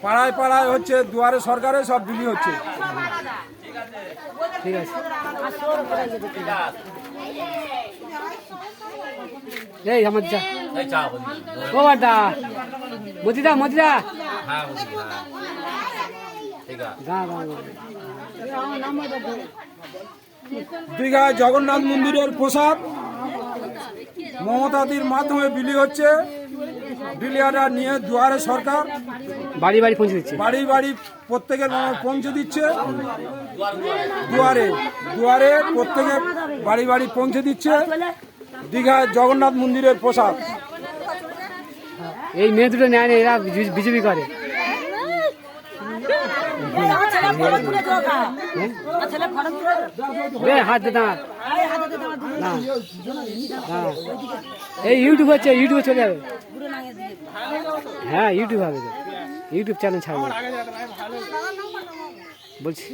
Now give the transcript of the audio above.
পাড়ায় পাড়ায় হচ্ছে দুয়ারে সরকারে সব বিলি হচ্ছে। ঠিক আছে। এই আমার ও বাড্ডা মজিদা মজিদা দীঘায় জগন্নাথ মন্দিরের প্রসাদ মমতাদির মাধ্যমে বিলি হচ্ছে। বিলিয়াররা নিয়ে দুয়ারে সরকার বাড়ি বাড়ি পৌঁছে দিচ্ছে। বাড়ি বাড়ি প্রত্যেকের পৌঁছে দিচ্ছে। দুয়ারে দুয়ারে প্রত্যেকের বাড়ি বাড়ি পৌঁছে দিচ্ছে দীঘায় জগন্নাথ মন্দিরের প্রসাদ। এই মেয়ে দুটো নেয় না, এরা বিজেপি করে। হাত দে না, এই ইউটিউব হচ্ছে, ইউটিউবে চলে যাবে। হ্যাঁ ইউটিউব হবে, ইউটিউব চ্যানেল ছাড়বে বলছি।